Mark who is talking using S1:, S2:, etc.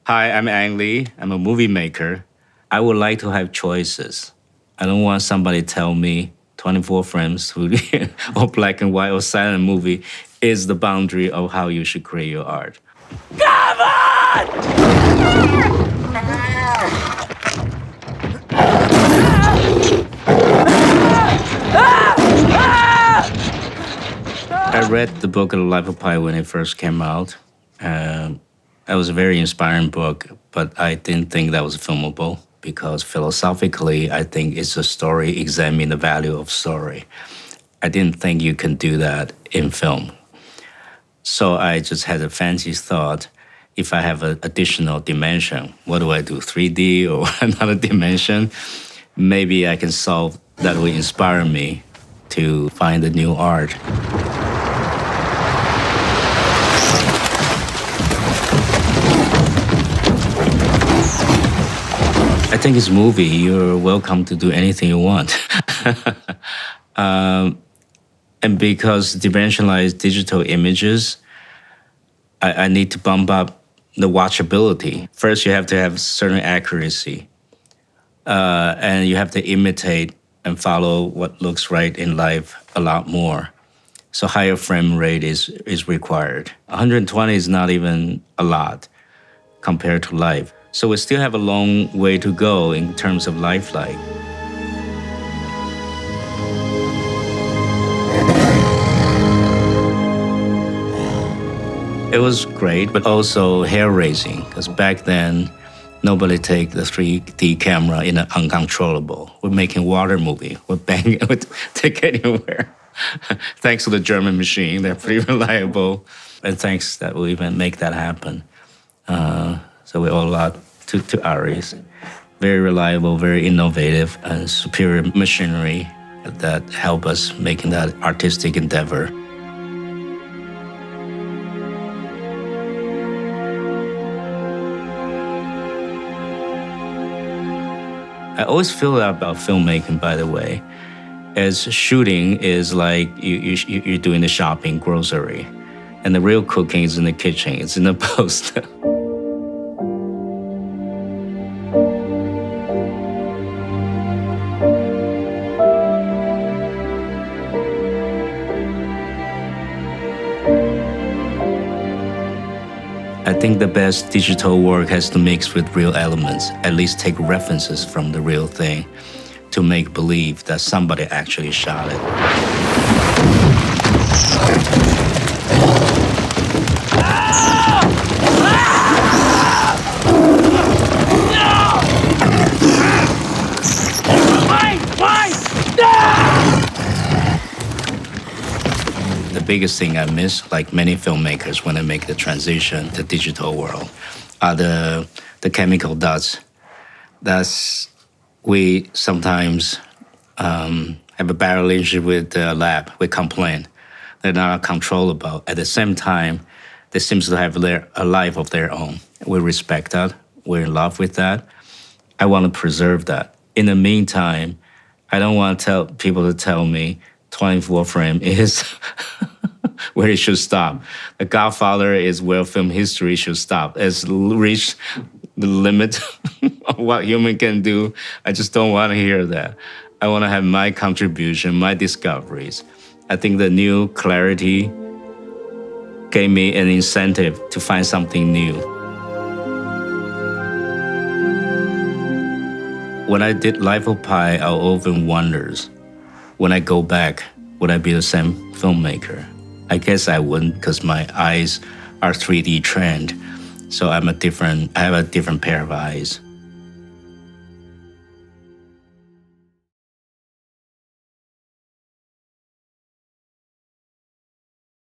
S1: Hi, I'm Ang Lee. I'm a movie maker. I would like to have choices. I don't want somebody to tell me 24 frames or black and white or silent movie is the boundary of how you should create your art. Come on! I read the book of The Life of Pi when it first came out. It was a very inspiring book, but I didn't think that was filmable because philosophically, I think it's a story examining the value of story. I didn't think you can do that in film. So I just had a fancy thought, if I have an additional dimension, what do I do, 3D or another dimension? Maybe I can solve, that will inspire me to find a new art. I think it's a movie. You're welcome to do anything you want. And because dimensionalized digital images, I need to bump up the watchability. First, you have to have certain accuracy. And you have to imitate and follow what looks right in life a lot more. So higher frame rate is required. 120 is not even a lot compared to life. So we still have a long way to go in terms of lifelike. It was great, but also hair-raising, because back then, nobody take the 3D camera in an uncontrollable. We're making water movie. We're banging it, would take anywhere. Thanks to the German machine, they're pretty reliable. And thanks that we even make that happen. So we owe a lot to Aries. Very reliable, very innovative, and superior machinery that help us making that artistic endeavor. I always feel that about filmmaking, by the way, as shooting is like you're doing the shopping, grocery, and the real cooking is in the kitchen, it's in the post. I think the best digital work has to mix with real elements, at least take references from the real thing to make believe that somebody actually shot it. The biggest thing I miss, like many filmmakers when they make the transition to digital world, are the chemical dots. We sometimes have a bad relationship with the lab. We complain. They're not controllable. At the same time, they seem to have a life of their own. We respect that. We're in love with that. I want to preserve that. In the meantime, I don't want people to tell me 24 frame is where it should stop. The Godfather is where film history should stop. It's reached the limit of what human can do. I just don't want to hear that. I want to have my contribution, my discoveries. I think the new clarity gave me an incentive to find something new. When I did Life of Pi, I often wonders, when I go back, would I be the same filmmaker? I guess I wouldn't, because my eyes are 3D trained. So I have a different pair of eyes.